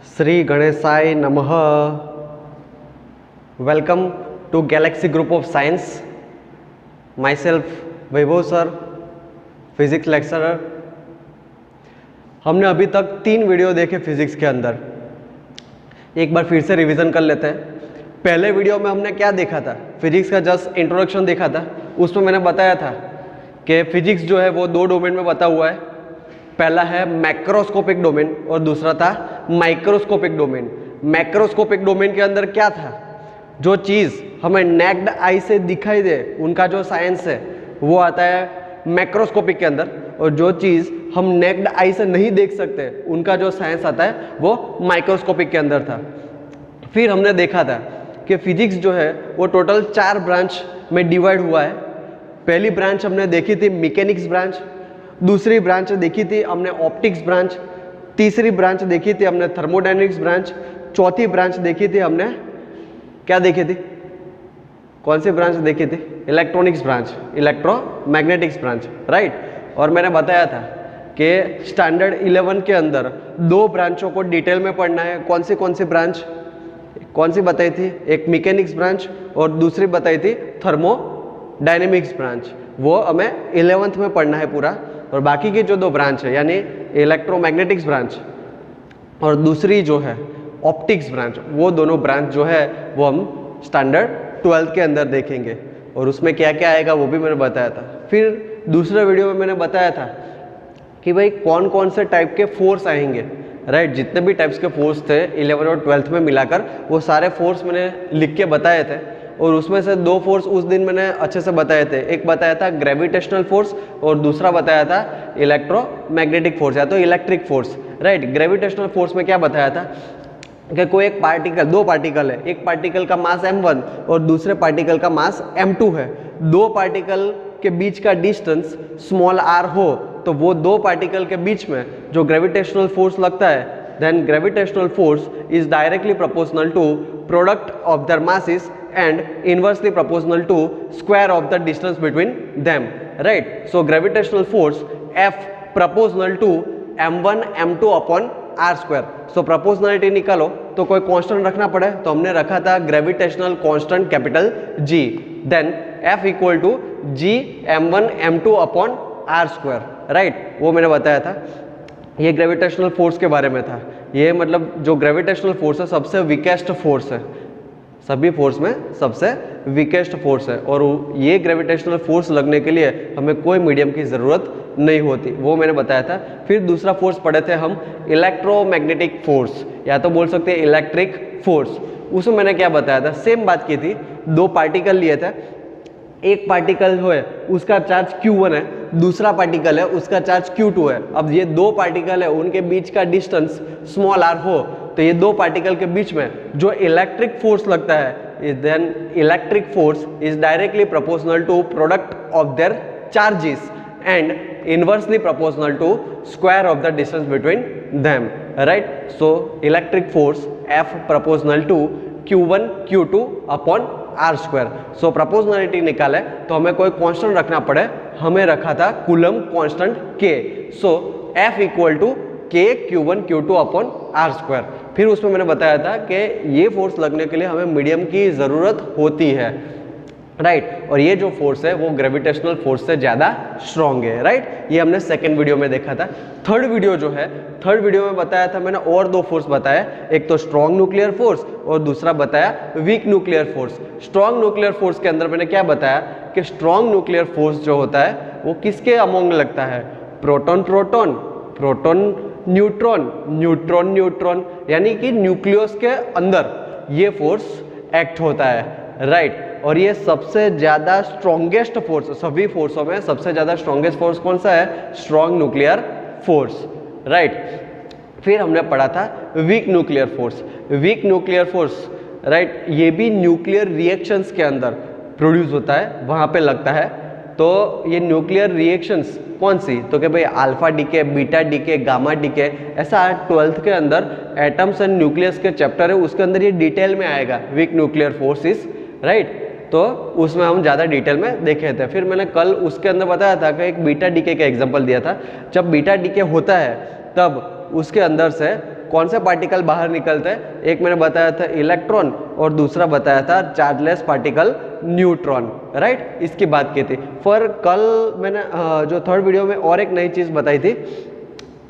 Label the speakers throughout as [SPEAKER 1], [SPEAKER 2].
[SPEAKER 1] श्री गणेशाय नमः। Welcome to galaxy group of science. Myself Vaibhav sir, physics lecturer. हमने अभी तक 3 वीडियो देखे फिजिक्स के अंदर। एक बार फिर से रिवीजन कर लेते हैं। पहले वीडियो में हमने क्या देखा था? फिजिक्स का जस्ट इंट्रोडक्शन देखा था। उसमें मैंने बताया था कि फिजिक्स जो है वो 2 डोमेन में बता हुआ है। पहला है मैक्रोस्कोपिक डोमेन और दूसरा था माइक्रोस्कोपिक डोमेन। मैक्रोस्कोपिक डोमेन के अंदर क्या था? जो चीज़ हमें नेक्ड आई से दिखाई दे उनका जो साइंस है वो आता है मैक्रोस्कोपिक के अंदर, और जो चीज़ हम नेक्ड आई से नहीं देख सकते उनका जो साइंस आता है वो माइक्रोस्कोपिक के अंदर था। फिर हमने देखा था कि फिजिक्स जो है वो टोटल 4 ब्रांच में डिवाइड हुआ है। पहली ब्रांच हमने देखी थी मैकेनिक्स ब्रांच, दूसरी ब्रांच देखी थी हमने ऑप्टिक्स ब्रांच, तीसरी ब्रांच देखी थी हमने थर्मोडायनेमिक्स ब्रांच, चौथी ब्रांच देखी थी हमने क्या देखी थी? कौन सी ब्रांच देखी थी? Electronics branch, electromagnetics branch, right. और मैंने बताया था कि स्टैंडर्ड 11 के अंदर 2 ब्रांचों को डिटेल में पढ़ना है। कौन सी ब्रांच? कौन सी बताई थी? एक मैकेनिक्स ब्रांच और दूसरी बताई थी थर्मोडायनेमिक्स ब्रांच। वो हमें 11th में पढ़ना है पूरा। और बाकी की जो 2 ब्रांच है यानी इलेक्ट्रोमैग्नेटिक्स ब्रांच और दूसरी जो है ऑप्टिक्स ब्रांच, वो दोनों ब्रांच जो है वो हम स्टैंडर्ड 12th के अंदर देखेंगे। और उसमें क्या क्या आएगा वो भी मैंने बताया था। फिर दूसरे वीडियो में मैंने बताया था कि भाई कौन कौन से टाइप के फोर्स आएंगे, राइट। जितने भी टाइप्स के फोर्स थे 11 और 12th में मिलाकर वो सारे फोर्स मैंने लिख के बताए थे। और उसमें से 2 फोर्स उस दिन मैंने अच्छे से बताए थे। एक बताया था ग्रेविटेशनल फोर्स और दूसरा बताया था इलेक्ट्रोमैग्नेटिक फोर्स या तो electric force, right. Gravitational force में क्या बताया था कि कोई एक पार्टिकल, 2 पार्टिकल है, एक पार्टिकल का मास m1 और दूसरे पार्टिकल का मास m2 है। 2 पार्टिकल के बीच का डिस्टेंस स्मॉल r हो तो वो 2 पार्टिकल के बीच में जो ग्रेविटेशनल फोर्स लगता है, then gravitational force is directly proportional to product of their masses and inversely proportional to square of the distance between them, right. So gravitational force F proportional to m1 m2 upon r square. So proportionality निकालो तो कोई constant रखना पड़े, तो हमने रखा था gravitational constant capital G, then F equal to G m1 m2 upon r square, right. वो मैंने बताया था। ये ग्रेविटेशनल फोर्स के बारे में था। ये मतलब जो ग्रेविटेशनल फोर्स है सबसे वीकेस्ट फोर्स है, सभी फोर्स में सबसे वीकेस्ट फोर्स है। और ये ग्रेविटेशनल फोर्स लगने के लिए हमें कोई मीडियम की ज़रूरत नहीं होती, वो मैंने बताया था। फिर दूसरा फोर्स पढ़े थे हम इलेक्ट्रोमैग्नेटिक फोर्स, या तो बोल सकते हैं इलेक्ट्रिक फोर्स। उसमें मैंने क्या बताया था? सेम बात की थी। 2 पार्टिकल लिए थे, एक पार्टिकल है उसका चार्ज Q1 है, दूसरा पार्टिकल है उसका चार्ज Q2 है। अब ये 2 पार्टिकल है, उनके बीच का डिस्टेंस स्मॉल r हो तो ये 2 पार्टिकल के बीच में जो इलेक्ट्रिक फोर्स लगता है, then electric force is directly proportional to product of their charges and inversely proportional to square of the distance between them, right. So electric force F proportional to Q1 Q2 upon r square. So proportionality निकाले तो हमें कोई constant रखना पड़े, हमें रखा था Coulomb constant K। So F equal to K Q1 Q2 upon r square. फिर उसमें मैंने बताया था कि ये फोर्स लगने के लिए हमें मीडियम की ज़रूरत होती है, राइट। और ये जो फोर्स है वो ग्रेविटेशनल फोर्स से ज़्यादा स्ट्रॉन्ग है, राइट। ये हमने सेकेंड वीडियो में देखा था। थर्ड वीडियो जो है, थर्ड वीडियो में बताया था मैंने और 2 फोर्स बताया। एक तो स्ट्रॉन्ग न्यूक्लियर फोर्स और दूसरा बताया weak nuclear force. Strong nuclear force के अंदर मैंने क्या बताया कि स्ट्रॉन्ग न्यूक्लियर फोर्स जो होता है वो किसके अमोंग लगता है? Proton proton, proton neutron, neutron neutron, यानी कि न्यूक्लियस के अंदर ये फोर्स एक्ट होता है, राइट। और ये सबसे ज़्यादा स्ट्रॉन्गेस्ट फोर्स, सभी फोर्सों में सबसे ज़्यादा स्ट्रॉन्गेस्ट फोर्स कौन सा है? Strong nuclear force, right. फिर हमने पढ़ा था weak nuclear force. Weak nuclear force, right, ये भी न्यूक्लियर रिएक्शंस के अंदर प्रोड्यूस होता है, वहाँ पे लगता है। तो ये न्यूक्लियर रिएक्शंस कौन सी? तो कि भाई alpha decay, beta decay, gamma decay, ऐसा 12th के अंदर एटम्स एंड न्यूक्लियस के चैप्टर है, उसके अंदर ये डिटेल में आएगा वीक न्यूक्लियर फोर्सेस, राइट। तो उसमें हम ज़्यादा डिटेल में देखे थे। फिर मैंने कल उसके अंदर बताया था कि एक बीटा डीके का एग्जांपल दिया था। जब बीटा डीके होता है तब उसके अंदर से कौन से पार्टिकल बाहर निकलते हैं, एक मैंने बताया था इलेक्ट्रॉन और दूसरा बताया था चार्जलेस पार्टिकल न्यूट्रॉन, राइट। इसकी बात की थी। फिर कल मैंने जो थर्ड वीडियो में और एक नई चीज़ बताई थी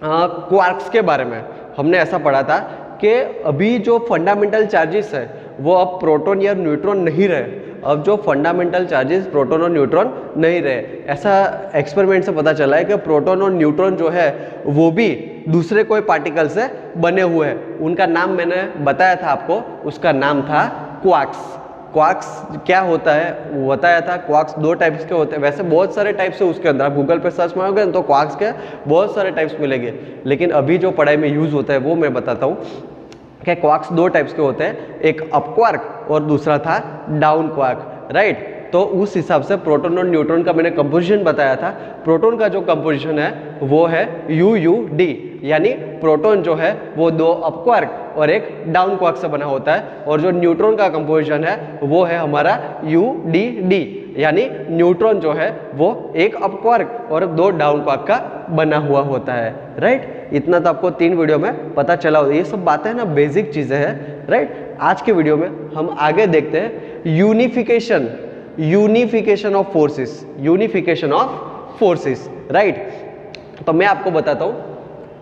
[SPEAKER 1] क्वार्क्स के बारे में। हमने ऐसा पढ़ा था कि अभी जो फंडामेंटल चार्जेस है वो अब प्रोटॉन या न्यूट्रॉन नहीं रहे, अब जो फंडामेंटल चार्जेस प्रोटॉन और न्यूट्रॉन नहीं रहे। ऐसा एक्सपेरिमेंट से पता चला है कि प्रोटॉन और न्यूट्रॉन जो है वो भी दूसरे कोई पार्टिकल से बने हुए हैं। उनका नाम मैंने बताया था आपको, उसका नाम था क्वार्क्स। क्वार्क्स क्या होता है वो बताया था। क्वार्क्स दो टाइप्स के होते हैं, वैसे बहुत सारे टाइप्स है उसके अंदर, आप गूगल पे सर्च मारोगे तो क्वार्क्स के बहुत सारे टाइप्स मिलेंगे, लेकिन अभी जो पढ़ाई में यूज़ होता है वो मैं बताता हूँ कि क्वार्क्स दो टाइप्स के होते हैं, एक अप क्वार्क और दूसरा था डाउन क्वार्क, राइट। तो उस हिसाब से प्रोटॉन और न्यूट्रॉन का मैंने कंपोजिशन बताया था। प्रोटॉन का जो कंपोजिशन है वो है UUD, यानी प्रोटॉन जो है वो दो अप क्वार्क और एक डाउन क्वार्क से बना होता है, और जो न्यूट्रॉन का कंपोजिशन है वो है हमारा UDD, यानी न्यूट्रॉन जो है वो एक अप क्वार्क और दो डाउन क्वार्क का बना हुआ होता है, राइट। इतना तो आपको 3 वीडियो में पता चला होगा। ये सब बातें ना बेसिक चीज़ें हैं, राइट। आज के वीडियो में हम आगे देखते हैं unification of forces, unification of forces, right. तो मैं आपको बताता हूँ,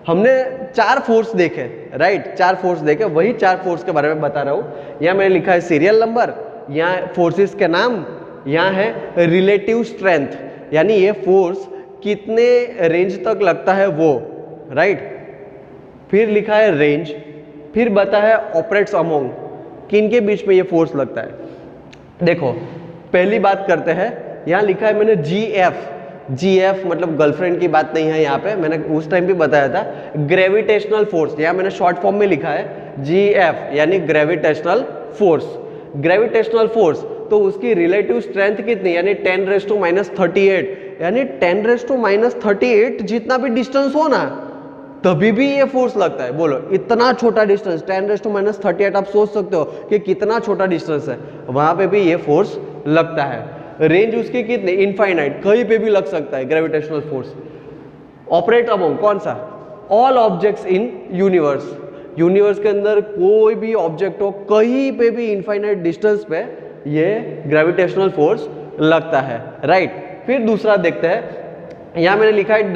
[SPEAKER 1] हमने 4 फोर्स देखे, राइट, 4 फोर्स देखे, वही 4 फोर्स के बारे में बता रहा हूँ। यहाँ मैंने लिखा है सीरियल नंबर, यहाँ फोर्सेस के नाम, यहाँ है रिलेटिव स्ट्रेंथ, यानी ये फोर्स कितने रेंज तक लगता है वो, राइट। फिर लिखा है रेंज, फिर बता है ऑपरेट्स अमोंग, किन के बीच में ये फोर्स लगता है। देखो पहली बात करते हैं, यहाँ लिखा है मैंने GF मतलब गर्लफ्रेंड की बात नहीं है यहाँ पे, मैंने उस टाइम भी बताया था। ग्रेविटेशनल फोर्स, यहाँ मैंने शॉर्ट फॉर्म में लिखा है GF, यानी ग्रेविटेशनल फोर्स। ग्रेविटेशनल फोर्स तो उसकी रिलेटिव स्ट्रेंथ कितनी, यानी 10⁻38, यानी 10⁻38 जितना भी डिस्टेंस हो ना तभी भी ये फोर्स लगता है। बोलो इतना छोटा डिस्टेंस 10⁻38, आप सोच सकते हो कि कितना छोटा डिस्टेंस है, वहां पे भी ये फोर्स लगता है। रेंज उसकी कितनी, इनफाइनाइट, कहीं पे भी लग सकता है ग्रेविटेशनल फोर्स। ऑपरेट अमोंग कौन सा, all objects in universe, universe के अंदर कोई भी ऑब्जेक्ट हो कहीं पे भी इनफाइनाइट डिस्टेंस पे ये ग्रेविटेशनल फोर्स लगता है, राइट। फिर दूसरा देखते हैं, यहां मैंने लिखा है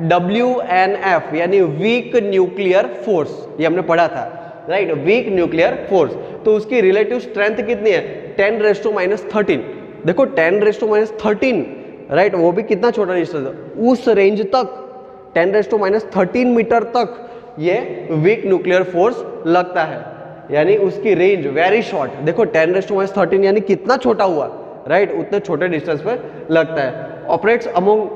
[SPEAKER 1] WNF, यानी वीक न्यूक्लियर फोर्स, ये हमने पढ़ा था, राइट, वीक न्यूक्लियर फोर्स। तो उसकी रिलेटिव स्ट्रेंथ कितनी है, 10⁻13। देखो 10⁻13, राइट, वो भी कितना छोटा डिस्टेंस है, उस रेंज तक 10⁻13 मीटर तक ये वीक न्यूक्लियर फोर्स लगता है, यानी उसकी रेंज वेरी शॉर्ट। देखो 10⁻13 यानी कितना छोटा हुआ, राइट, उतने छोटे डिस्टेंस पर लगता है। ऑपरेट्स अमोंग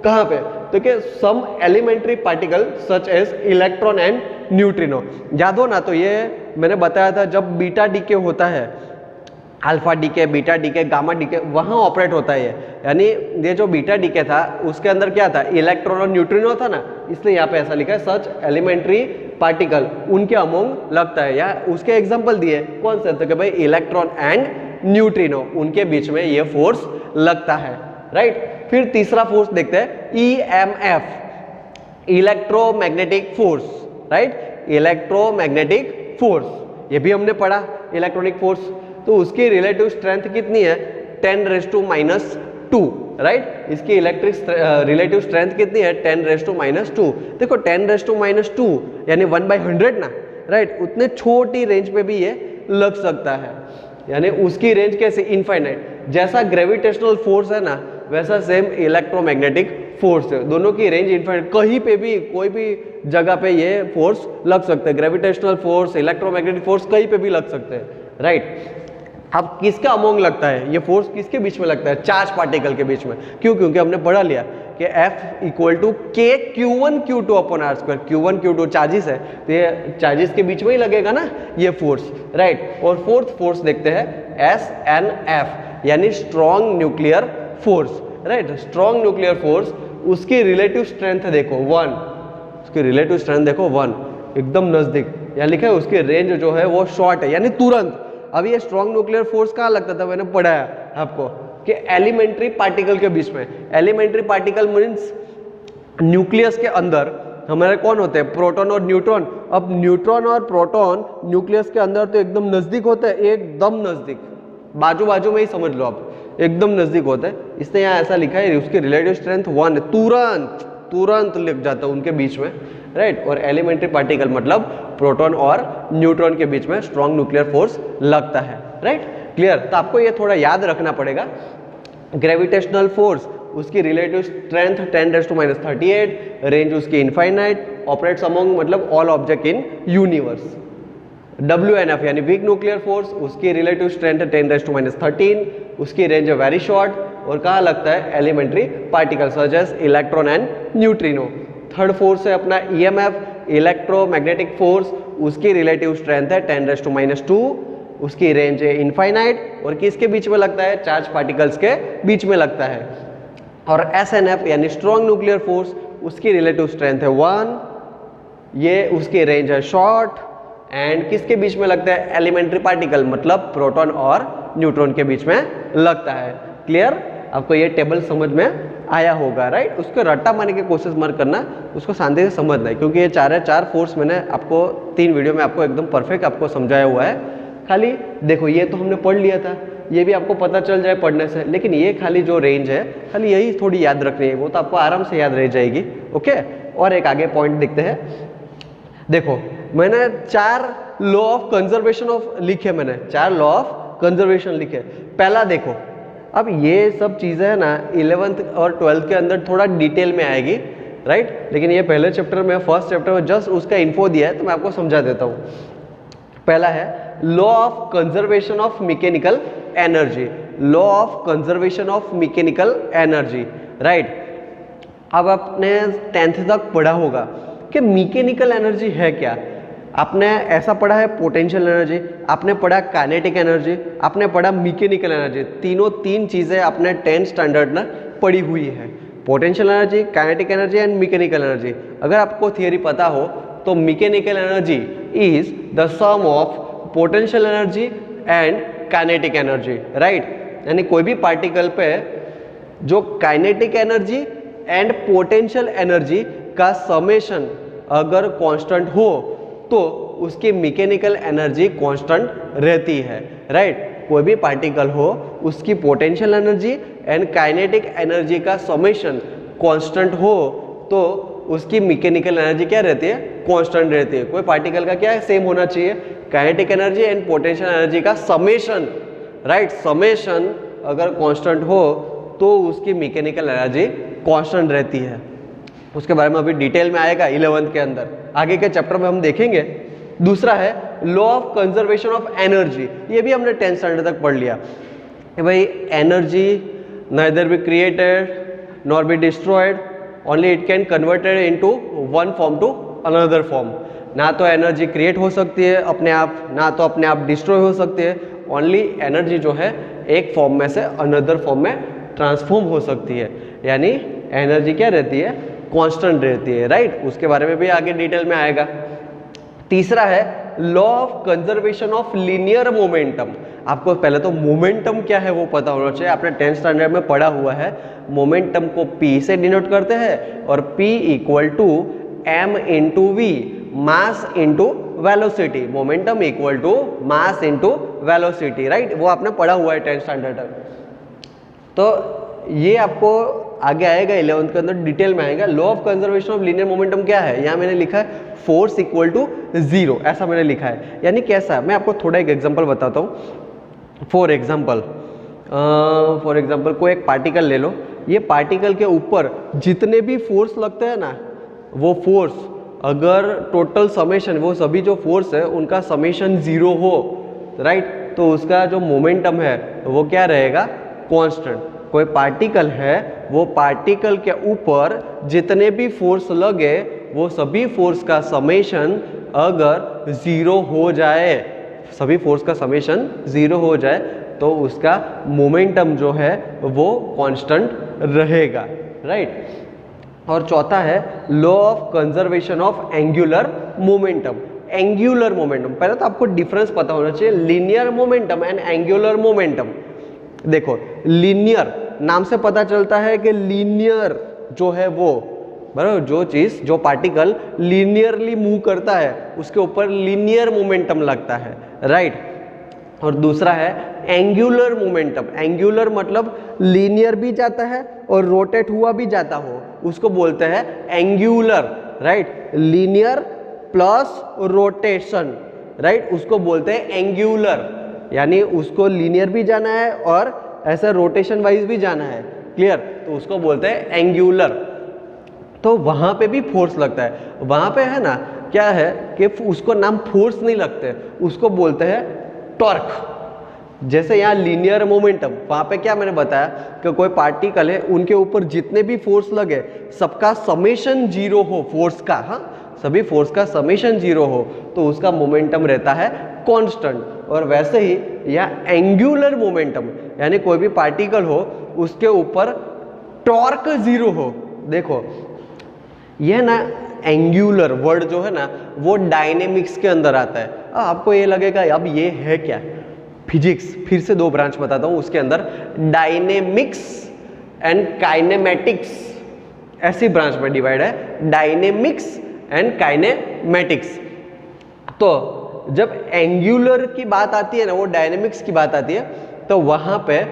[SPEAKER 1] कहाँ पे, तो कि some elementary particle such as electron and neutrino. याद हो ना, तो ये मैंने बताया था जब बीटा डीके होता है, alpha decay, beta decay, gamma decay, वहाँ ऑपरेट होता है ये। यानी ये जो बीटा डीके था उसके अंदर क्या था, इलेक्ट्रॉन और न्यूट्रिनो था ना, इसलिए यहाँ पे ऐसा लिखा है सच एलिमेंट्री पार्टिकल, उनके अमोंग लगता है। या उसके एग्जाम्पल दिए कौन से, तो कि भाई इलेक्ट्रॉन एंड न्यूट्रिनो, उनके बीच में ये फोर्स लगता है, राइट। फिर तीसरा फोर्स देखते हैं EMF, electromagnetic force, right, electromagnetic force, ये भी हमने पढ़ा इलेक्ट्रॉनिक फोर्स। तो उसकी रिलेटिव स्ट्रेंथ कितनी है, 10⁻², राइट। इसकी इलेक्ट्रिक रिलेटिव स्ट्रेंथ कितनी है, 10⁻²। देखो 10⁻² यानी 1/100 ना, राइट, उतने छोटी रेंज पे भी ये लग सकता है, यानी उसकी रेंज कैसे, इनफाइनाइट। जैसा ग्रेविटेशनल फोर्स है ना वैसा सेम इलेक्ट्रोमैग्नेटिक फोर्स है, दोनों की रेंज इनफाइनाइट, कहीं पे भी कोई भी जगह पे ये फोर्स लग सकते हैं। ग्रेविटेशनल फोर्स, इलेक्ट्रोमैग्नेटिक फोर्स कहीं पे भी लग सकते हैं, राइट। अब किसका अमोंग लगता है ये फोर्स, किसके बीच में लगता है, चार्ज पार्टिकल के बीच में। क्यों, क्योंकि हमने पढ़ा लिया कि F = K Q1 Q2/R²। Q1 Q2 charges है, तो ये चार्जेस के बीच में ही लगेगा ना ये फोर्स, राइट। और फोर्थ फोर्स देखते हैं SNF, यानी strong nuclear force, right. Strong nuclear force, उसकी रिलेटिव स्ट्रेंथ देखो 1, उसकी रिलेटिव स्ट्रेंथ देखो 1, एकदम नजदीक। यहाँ लिखा है उसकी रेंज जो है वो शॉर्ट है, यानी तुरंत। अब ये स्ट्रॉन्ग न्यूक्लियर फोर्स कहाँ लगता था, मैंने पढ़ाया आपको कि एलिमेंट्री पार्टिकल के बीच में। एलिमेंट्री पार्टिकल मीन्स न्यूक्लियस के अंदर हमारे कौन होते हैं, प्रोटॉन और न्यूट्रॉन। अब न्यूट्रॉन और प्रोटॉन न्यूक्लियस के अंदर तो एकदम नजदीक होते हैं, एकदम नजदीक, बाजू बाजू में ही समझ लो आप, एकदम नजदीक होते हैं। इसने यहाँ ऐसा लिखा है उसकी रिलेटिव स्ट्रेंथ 1 है, तुरंत तुरंत लिख जाता है उनके बीच में, राइट। और एलिमेंट्री पार्टिकल मतलब प्रोटॉन और न्यूट्रॉन के बीच में स्ट्रॉन्ग न्यूक्लियर फोर्स लगता है, राइट, क्लियर। तो आपको ये थोड़ा याद रखना पड़ेगा। ग्रेविटेशनल फोर्स उसकी रिलेटिव स्ट्रेंथ 10⁻38, रेंज उसकी इनफाइनाइट, ऑपरेट्स अमंग मतलब all object in universe. WNF यानी वीक न्यूक्लियर फोर्स उसकी रिलेटिव स्ट्रेंथ है 10⁻13, उसकी रेंज है वेरी शॉर्ट, और कहाँ लगता है, elementary particle such as electron and neutrino. Third force है अपना EMF इलेक्ट्रोमैग्नेटिक फोर्स, उसकी रिलेटिव स्ट्रेंथ है 10⁻², उसकी रेंज है इनफाइनाइट, और किसके बीच में लगता है, चार्ज पार्टिकल्स के बीच में लगता है। और SNF यानी स्ट्रॉन्ग न्यूक्लियर फोर्स उसकी रिलेटिव स्ट्रेंथ है 1, ये उसकी रेंज है शॉर्ट, एंड किसके बीच में लगता है, एलिमेंट्री पार्टिकल मतलब प्रोटॉन और न्यूट्रॉन के बीच में लगता है। क्लियर, आपको ये टेबल समझ में आया होगा, राइट। उसको रट्टा मारने की कोशिश मत करना, उसको शांति से समझना है, क्योंकि ये चार फोर्स मैंने आपको 3 वीडियो में आपको एकदम परफेक्ट आपको समझाया हुआ है। खाली देखो ये तो हमने पढ़ लिया था, ये भी आपको पता चल जाए पढ़ने से, लेकिन ये खाली जो रेंज है खाली यही थोड़ी याद रखनी है, वो तो आपको आराम से याद रह जाएगी, ओके। और एक आगे पॉइंट देखते हैं। देखो मैंने 4 लॉ ऑफ कंजर्वेशन ऑफ लिखे, मैंने 4 लॉ ऑफ कंजर्वेशन लिखे। पहला देखो, अब ये सब चीज़ें है ना 11th और 12th के अंदर थोड़ा डिटेल में आएगी, राइट, लेकिन ये पहले चैप्टर में, फर्स्ट चैप्टर में जस्ट उसका इन्फो दिया है, तो मैं आपको समझा देता हूँ। पहला है law of conservation of mechanical energy, law of conservation of mechanical energy, right. अब आपने 10th तक पढ़ा होगा कि मैकेनिकल एनर्जी है क्या। आपने ऐसा पढ़ा है पोटेंशियल एनर्जी, आपने पढ़ा काइनेटिक एनर्जी, आपने पढ़ा मैकेनिकल एनर्जी, तीन चीज़ें आपने 10th स्टैंडर्ड में पढ़ी हुई है, potential energy, kinetic energy and mechanical energy. अगर आपको थियरी पता हो तो mechanical energy is the sum of potential energy and kinetic energy, right. यानी कोई भी पार्टिकल पे जो kinetic energy and potential energy का समेशन अगर कांस्टेंट हो तो उसकी मैकेनिकल एनर्जी कांस्टेंट रहती है, राइट। कोई भी पार्टिकल हो उसकी potential energy and kinetic energy का समेशन कांस्टेंट हो तो उसकी मैकेनिकल एनर्जी क्या रहती है, कांस्टेंट रहती है। कोई पार्टिकल का क्या है, सेम होना चाहिए, kinetic energy and potential energy का समेशन, राइट, समेशन अगर कांस्टेंट हो तो उसकी मैकेनिकल एनर्जी कांस्टेंट रहती है। उसके बारे में अभी डिटेल में आएगा 11th के अंदर, आगे के चैप्टर में हम देखेंगे। दूसरा है law of conservation of energy, ये भी हमने 10th स्टैंडर्ड तक पढ़ लिया कि भाई energy neither be created nor be destroyed, only it can converted into one form to another form. ना तो एनर्जी क्रिएट हो सकती है अपने आप, ना तो अपने आप डिस्ट्रॉय हो सकती है, ओनली एनर्जी जो है एक फॉर्म में से अनदर फॉर्म में ट्रांसफॉर्म हो सकती है, यानी एनर्जी क्या रहती है, कांस्टेंट रहती है, राइट। उसके बारे में भी आगे डिटेल में आएगा। तीसरा है law of conservation of linear momentum. आपको पहले तो मोमेंटम क्या है वो पता होना चाहिए, आपने 10th स्टैंडर्ड में पढ़ा हुआ है। मोमेंटम को P से डिनोट करते हैं और P equal to m into v, mass into velocity, momentum equal to mass into velocity, right, वो आपने पढ़ा हुआ है 10th स्टैंडर्ड तक। तो ये आपको आगे आएगा 11th के अंदर डिटेल में आएगा। Law of conservation of linear momentum क्या है, यहाँ मैंने लिखा है फोर्स इक्वल टू 0, ऐसा मैंने लिखा है। यानी कैसा, मैं आपको थोड़ा एक एग्जांपल बताता हूँ। फॉर एग्जांपल कोई एक पार्टिकल ले लो, ये पार्टिकल के ऊपर जितने भी फोर्स लगते हैं ना, वो फोर्स अगर टोटल समेशन, वो सभी जो फोर्स है उनका समेशन 0 हो, राइट, तो उसका जो मोमेंटम है वो क्या रहेगा, कांस्टेंट। कोई पार्टिकल है, वो पार्टिकल के ऊपर जितने भी फोर्स लगे वो सभी फोर्स का समेशन अगर 0 हो जाए, सभी फोर्स का समेशन 0 हो जाए तो उसका मोमेंटम जो है वो कांस्टेंट रहेगा, राइट। और चौथा है law of conservation of angular momentum. Angular momentum, पहले तो आपको डिफरेंस पता होना चाहिए linear momentum and angular momentum. देखो लीनियर नाम से पता चलता है कि लीनियर जो है वो बराबर, जो पार्टिकल लीनियरली मूव करता है उसके ऊपर लीनियर मोमेंटम लगता है, राइट। और दूसरा है एंगुलर मोमेंटम। एंगुलर मतलब लीनियर भी जाता है और रोटेट हुआ भी जाता हो, उसको बोलते हैं angular, right. Linear plus rotation, right, उसको बोलते हैं एंगुलर। यानी उसको लीनियर भी जाना है और ऐसा रोटेशन वाइज भी जाना है, क्लियर, तो उसको बोलते हैं एंगुलर। तो वहां पे भी फोर्स लगता है। वहां पे है ना, क्या है कि उसको नाम फोर्स नहीं लगते, उसको बोलते हैं टॉर्क। जैसे यहाँ लीनियर मोमेंटम, वहां पे क्या मैंने बताया कि कोई पार्टिकल है, उनके ऊपर जितने भी फोर्स लगे सबका समेशन जीरो हो, फोर्स का, हाँ, सभी फोर्स का समेशन जीरो हो, तो उसका मोमेंटम रहता है कांस्टेंट। और वैसे ही यहाँ एंगुलर मोमेंटम, यानी कोई भी पार्टिकल हो उसके ऊपर टॉर्क जीरो हो। देखो यह ना एंगुलर वर्ड जो है ना वो डायनेमिक्स के अंदर आता है। आपको ये लगेगा अब ये है क्या, फिजिक्स, फिर से दो ब्रांच बताता हूँ उसके अंदर, डायनेमिक्स एंड काइनेमेटिक्स, ऐसी ब्रांच में डिवाइड है, डायनेमिक्स एंड काइनेमेटिक्स। तो जब एंगुलर की बात आती है ना, वो डायनेमिक्स की बात आती है, तो वहां पे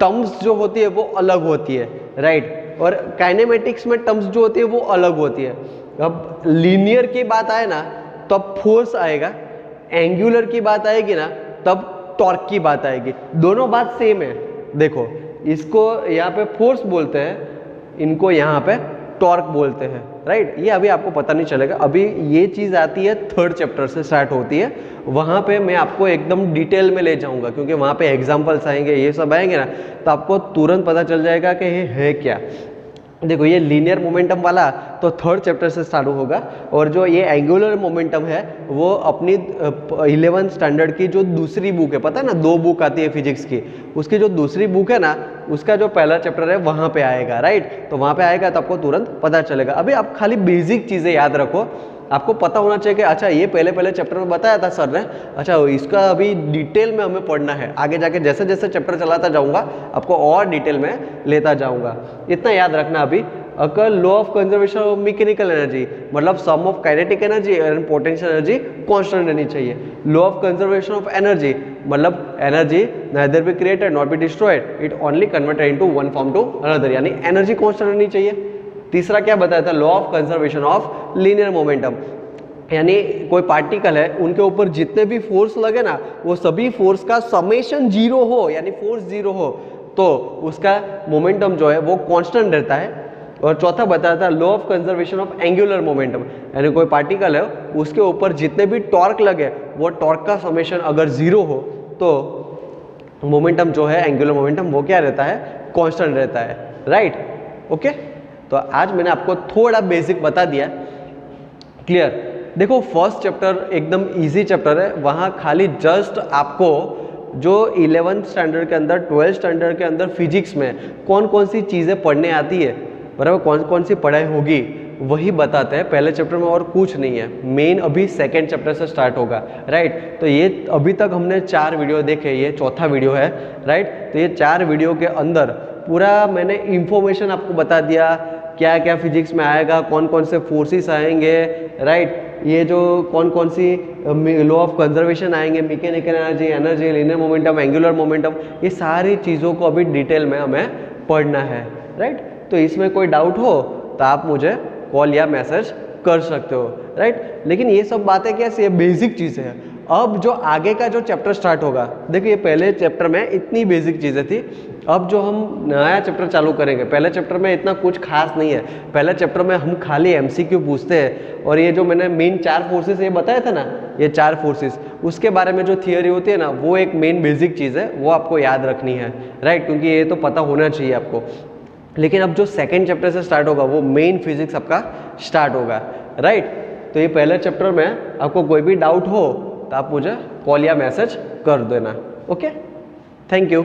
[SPEAKER 1] टर्म्स जो होती है वो अलग होती है, राइट। और काइनेमेटिक्स में टर्म्स जो होती है वो अलग होती है। अब लीनियर की बात आए ना तब फोर्स आएगा, एंगुलर की बात आएगी ना तब टॉर्क की बात आएगी। दोनों बात सेम है। देखो इसको यहाँ पे फोर्स बोलते हैं, इनको यहाँ पे टॉर्क बोलते हैं, राइट। ये अभी आपको पता नहीं चलेगा, अभी ये चीज़ आती है थर्ड चैप्टर से स्टार्ट होती है, वहाँ पे मैं आपको एकदम डिटेल में ले जाऊँगा, क्योंकि वहाँ पे एग्जाम्पल्स आएंगे, ये सब आएंगे ना, तो आपको तुरंत पता चल जाएगा कि ये है क्या। देखो ये लीनियर मोमेंटम वाला तो थर्ड चैप्टर से स्टार्ट होगा, और जो ये एंगुलर मोमेंटम है वो अपनी 11th स्टैंडर्ड की जो दूसरी बुक है, पता है ना 2 बुक आती है फिजिक्स की, उसकी जो दूसरी बुक है ना उसका जो पहला चैप्टर है वहाँ पे आएगा, राइट। तो वहाँ पे आएगा तो आपको तुरंत पता चलेगा। अभी आप खाली बेसिक चीज़ें याद रखो, आपको पता होना चाहिए कि अच्छा ये पहले चैप्टर में बताया था सर ने, अच्छा इसका अभी डिटेल में हमें पढ़ना है। आगे जाके जैसे जैसे चैप्टर चलाता जाऊंगा आपको और डिटेल में लेता जाऊंगा। इतना याद रखना अभी, अगर law of conservation of mechanical energy मतलब sum of kinetic energy and potential energy constant रहनी चाहिए। Law of conservation of energy मतलब energy neither be created not be destroyed, it only converted into one form to another, यानी energy constant रहनी चाहिए। तीसरा क्या बताया था, law of conservation of linear momentum, यानी कोई पार्टिकल है उनके ऊपर जितने भी फोर्स लगे ना वो सभी फोर्स का समेशन जीरो हो, यानी फोर्स जीरो हो, तो उसका मोमेंटम जो है वो कांस्टेंट रहता है। और चौथा बताया था law of conservation of angular momentum, यानी कोई पार्टिकल है उसके ऊपर जितने भी टॉर्क लगे वो टॉर्क का समेशन अगर जीरो हो तो मोमेंटम जो है एंगुलर मोमेंटम वो क्या रहता है, कांस्टेंट रहता है, राइट। ओके, तो आज मैंने आपको थोड़ा बेसिक बता दिया, क्लियर। देखो फर्स्ट चैप्टर एकदम इजी चैप्टर है, वहाँ खाली जस्ट आपको जो 11th स्टैंडर्ड के अंदर 12th स्टैंडर्ड के अंदर फिजिक्स में कौन कौन सी चीज़ें पढ़ने आती है, बराबर, कौन कौन सी पढ़ाई होगी वही बताते हैं पहले चैप्टर में, और कुछ नहीं है। मेन अभी सेकेंड चैप्टर से स्टार्ट होगा, राइट। तो ये अभी तक हमने 4 वीडियो देखे, ये चौथा वीडियो है, राइट। तो ये 4 वीडियो के अंदर पूरा मैंने इंफॉर्मेशन आपको बता दिया, क्या क्या फिजिक्स में आएगा, कौन कौन से फोर्सेस आएंगे, राइट। ये जो कौन कौन सी लॉ ऑफ कंजर्वेशन आएंगे, mechanical energy, energy, linear momentum, angular momentum, ये सारी चीज़ों को अभी डिटेल में हमें पढ़ना है, राइट। तो इसमें कोई डाउट हो तो आप मुझे कॉल या मैसेज कर सकते हो, राइट। लेकिन ये सब बातें कैसी है, बेसिक चीज़ें हैं। अब जो आगे का जो चैप्टर स्टार्ट होगा, देखिए पहले चैप्टर में इतनी बेसिक चीज़ें थी, अब जो हम नया चैप्टर चालू करेंगे, पहले चैप्टर में इतना कुछ खास नहीं है। पहले चैप्टर में हम खाली MCQ पूछते हैं, और ये जो मैंने मेन 4 फोर्सेस ये बताया था ना, ये 4 फोर्सेस, उसके बारे में जो थियोरी होती है ना वो एक मेन बेसिक चीज़ है, वो आपको याद रखनी है, राइट, क्योंकि ये तो पता होना चाहिए आपको। लेकिन अब जो सेकेंड चैप्टर से स्टार्ट होगा वो मेन फिजिक्स आपका स्टार्ट होगा, राइट। तो ये पहले चैप्टर में आपको कोई भी डाउट हो तो आप मुझे कॉल या मैसेज कर देना, ओके। Thank you.